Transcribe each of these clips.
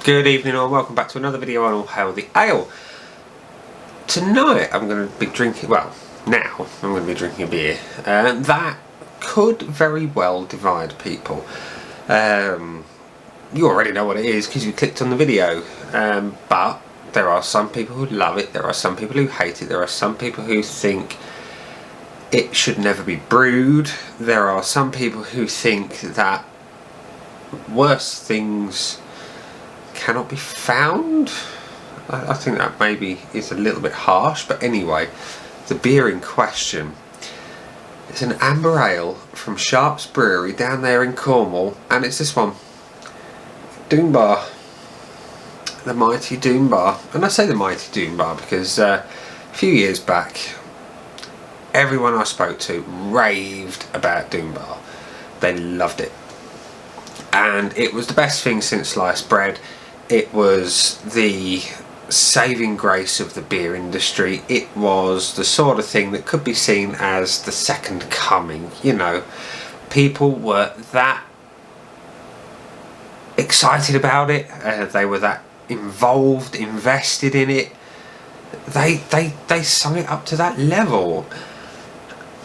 Good evening all, welcome back to another video on All Hail the Ale. Tonight I'm going to be drinking, well, now I'm going to be drinking a beer that could very well divide people. You already know what it is because you clicked on the video, but there are some people who love it, there are some people who hate it, there are some people who think it should never be brewed, there are some people who think that worse things cannot be found. I think that maybe is a little bit harsh, but anyway, the beer in question, it's an amber ale from Sharp's Brewery down there in Cornwall, and it's this one, Doombar, the mighty Doombar. And I say the mighty Doombar because a few years back everyone I spoke to raved about Doombar. They loved it, and it was the best thing since sliced bread. It was the saving grace of the beer industry. It was the sort of thing that could be seen as the second coming. You know, people were that excited about it. They were that involved, invested in it. They sung it up to that level.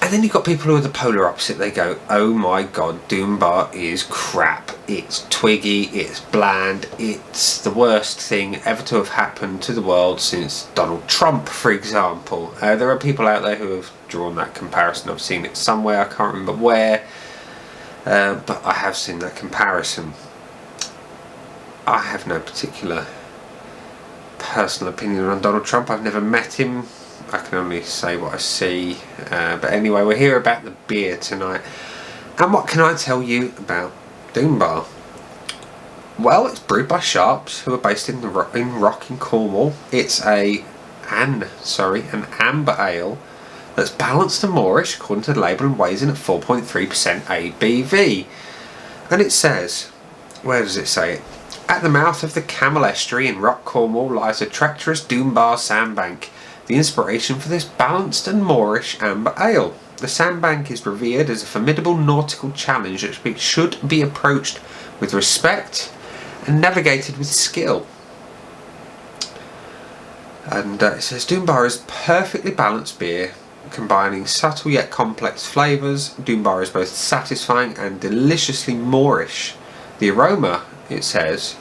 And then you've got people who are the polar opposite. They go, oh my god, Doombar is crap. It's twiggy, it's bland, it's the worst thing ever to have happened to the world since Donald Trump, for example. There are people out there who have drawn that comparison. I've seen it somewhere, I can't remember where, but I have seen that comparison. I have no particular personal opinion on Donald Trump. I've never met him. I can only say what I see, but anyway, we're here about the beer tonight. And what can I tell you about Doombar? Well, it's brewed by Sharps, who are based in Rock in Cornwall. It's an amber ale that's balanced and moorish according to the label and weighs in at 4.3% ABV. And it says, where does it say it? At the mouth of the Camel Estuary in Rock, Cornwall lies a treacherous Doombar sandbank, the inspiration for this balanced and moorish amber ale. The sandbank is revered as a formidable nautical challenge that should be approached with respect and navigated with skill. And it says Doombar is perfectly balanced beer, combining subtle yet complex flavours. Doombar is both satisfying and deliciously moorish. The aroma, it says,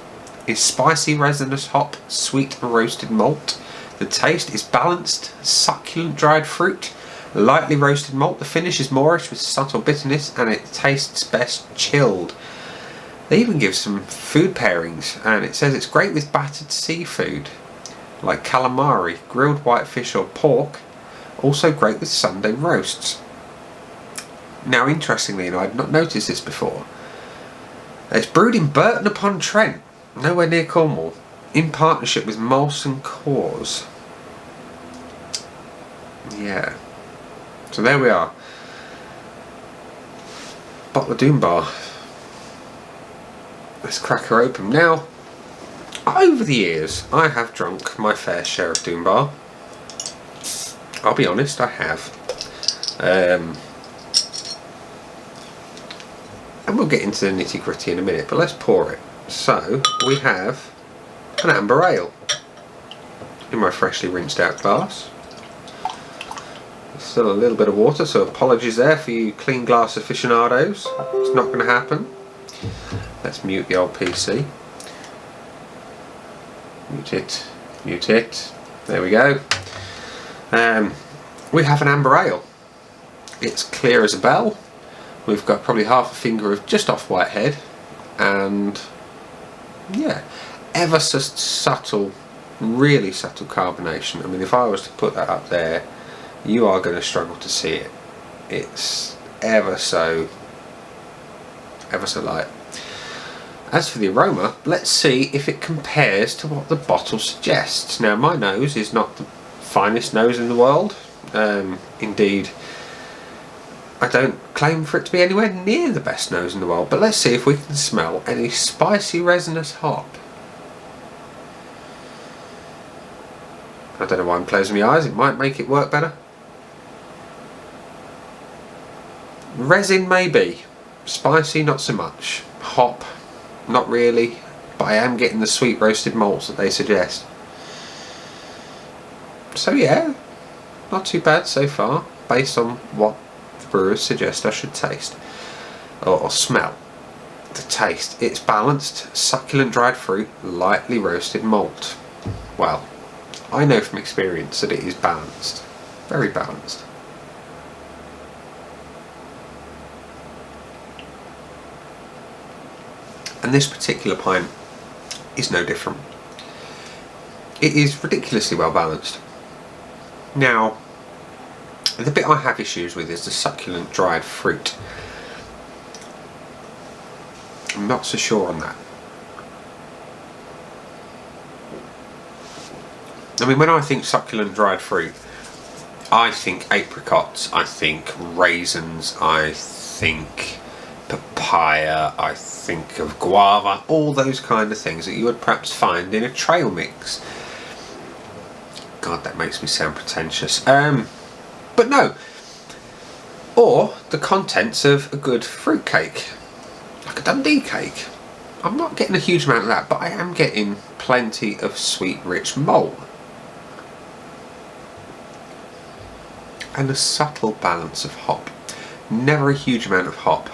is spicy resinous hop, sweet roasted malt. The taste is balanced, succulent dried fruit, lightly roasted malt. The finish is moorish with subtle bitterness, and it tastes best chilled. They even give some food pairings, and it says it's great with battered seafood like calamari, grilled whitefish or pork. Also great with Sunday roasts. Now, interestingly, and I'd not noticed this before, it's brewed in Burton upon Trent, nowhere near Cornwall, in partnership with Molson Coors. Yeah. So there we are. Bottle of Doombar. Let's crack her open. Now, over the years, I have drunk my fair share of Doombar. I'll be honest, I have. And we'll get into the nitty gritty in a minute, but let's pour it. So, we have an amber ale in my freshly rinsed out glass. There's still a little bit of water, so apologies there for you clean glass aficionados. It's not going to happen. Let's mute the old PC. Mute it. There we go. We have an amber ale. It's clear as a bell. We've got probably half a finger of just off whitehead, and yeah, ever so subtle, really subtle carbonation. I mean, if I was to put that up there, you are going to struggle to see it. It's ever so light. As for the aroma, let's see if it compares to what the bottle suggests. Now, my nose is not the finest nose in the world. Indeed, I don't claim for it to be anywhere near the best nose in the world, but let's see if we can smell any spicy resinous hop. I don't know why I'm closing my eyes, it might make it work better. Resin maybe, spicy not so much, hop not really, but I am getting the sweet roasted malts that they suggest. So yeah, not too bad so far, based on what the brewers suggest I should taste or smell. The taste, it's balanced, succulent dried fruit, lightly roasted malt. Well, I know from experience that it is balanced, very balanced. And this particular pint is no different. It is ridiculously well balanced. Now, the bit I have issues with is the succulent dried fruit. I'm not so sure on that. I mean, when I think succulent dried fruit, I think apricots, I think raisins, I think papaya, I think of guava, all those kind of things that you would perhaps find in a trail mix. God, that makes me sound pretentious. But no. Or the contents of a good fruit cake, like a Dundee cake. I'm not getting a huge amount of that, but I am getting plenty of sweet, rich malt. And a subtle balance of hop. Never a huge amount of hop.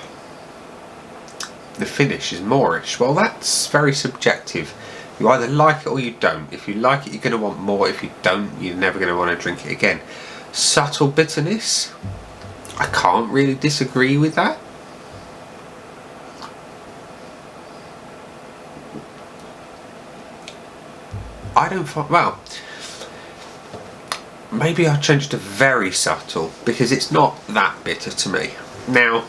The finish is moreish. Well, that's very subjective. You either like it or you don't. If you like it, you're going to want more. If you don't, you're never going to want to drink it again. Subtle bitterness, I can't really disagree with that. I don't find, well, maybe I'll change it to very subtle, because it's not that bitter to me. Now,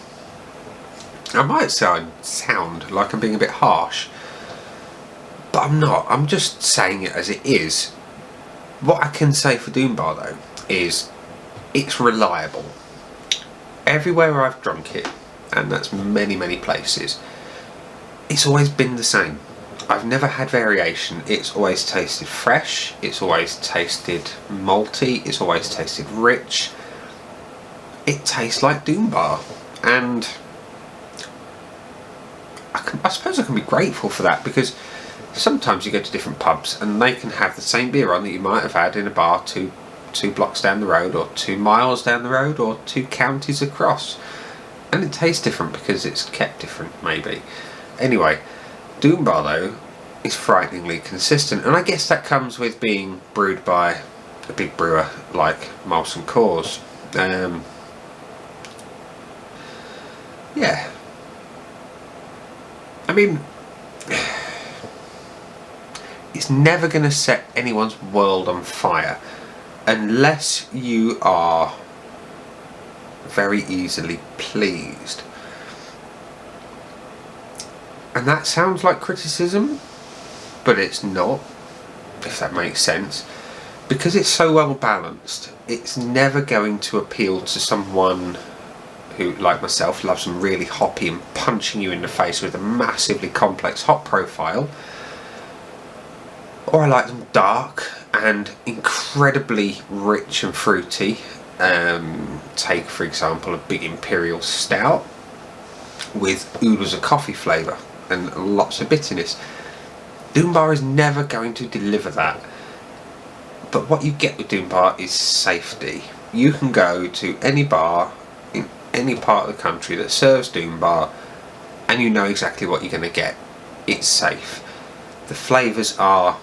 I might sound like I'm being a bit harsh, but I'm not. I'm just saying it as it is. What I can say for Doombar though is it's reliable. Everywhere I've drunk it, and that's many places, it's always been the same. I've never had variation. It's always tasted fresh, it's always tasted malty, it's always tasted rich. It tastes like Doombar, and I suppose I can be grateful for that, because sometimes you go to different pubs and they can have the same beer on that you might have had in a bar two blocks down the road, or 2 miles down the road, or 2 counties across, and it tastes different because it's kept different, maybe. Anyway, Doombar though is frighteningly consistent, and I guess that comes with being brewed by a big brewer like Molson Coors. Yeah, I mean, it's never going to set anyone's world on fire unless you are very easily pleased. And that sounds like criticism, but it's not, if that makes sense. Because it's so well balanced, it's never going to appeal to someone who, like myself, loves them really hoppy and punching you in the face with a massively complex hop profile. Or I like them dark and incredibly rich and fruity. Take, for example, a big imperial stout with oodles of coffee flavour and lots of bitterness. Doombar is never going to deliver that. But what you get with Doombar is safety. You can go to any bar in any part of the country that serves Doombar and you know exactly what you're going to get. It's safe. The flavours are...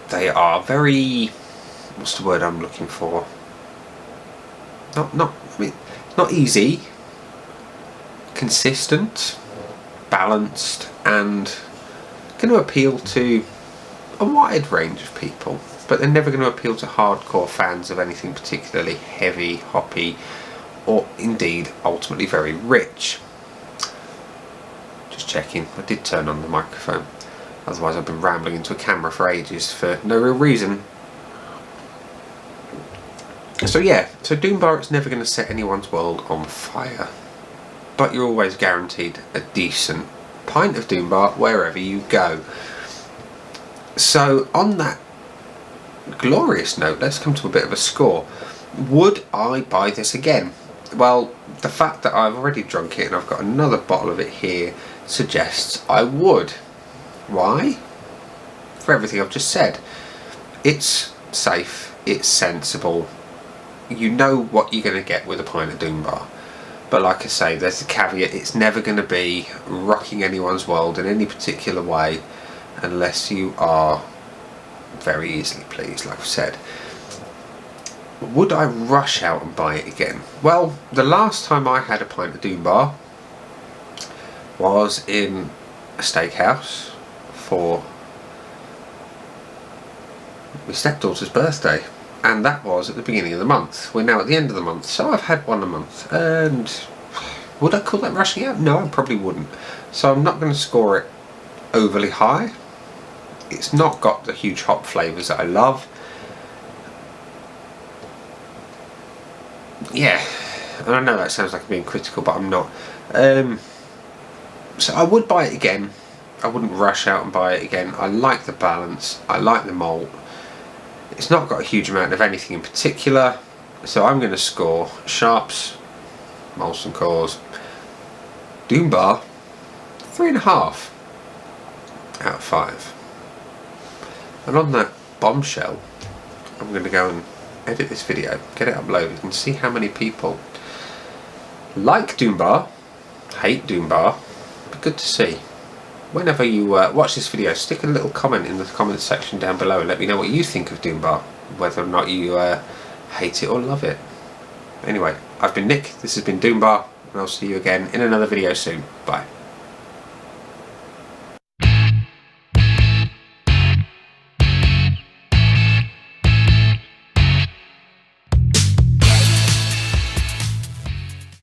they are very... what's the word I'm looking for? Not easy. Consistent, balanced, and going to appeal to a wide range of people, but they're never going to appeal to hardcore fans of anything particularly heavy, hoppy, or indeed ultimately very rich. Just checking, I did turn on the microphone, otherwise I've been rambling into a camera for ages for no real reason. So yeah, so Doombar, it's never going to set anyone's world on fire, but you're always guaranteed a decent pint of Doombar wherever you go. So on that glorious note, let's come to a bit of a score. Would I buy this again? Well, the fact that I've already drunk it and I've got another bottle of it here suggests I would. Why? For everything I've just said. It's safe, it's sensible, you know what you're going to get with a pint of Doom Bar. But like I say, there's the caveat, it's never going to be rocking anyone's world in any particular way unless you are very easily pleased, like I've said. Would I rush out and buy it again? Well, the last time I had a pint of Doom Bar was in a steakhouse for my stepdaughter's birthday, and that was at the beginning of the month. We're now at the end of the month, so I've had one a month, and would I call that rushing out? No, I probably wouldn't. So I'm not going to score it overly high. It's not got the huge hop flavours that I love. Yeah, and I know that sounds like I'm being critical, but I'm not. So I would buy it again. I wouldn't rush out and buy it again. I like the balance, I like the malt. It's not got a huge amount of anything in particular, so I'm going to score Sharps Molson Coors Doom Bar 3.5 out of 5. And on that bombshell, I'm going to go and edit this video, get it uploaded, and see how many people like Doom Bar, hate Doom Bar. Be good to see. Whenever you watch this video, stick a little comment in the comment section down below and let me know what you think of Doom Bar, whether or not you hate it or love it. Anyway, I've been Nick, this has been Doom Bar, and I'll see you again in another video soon. Bye.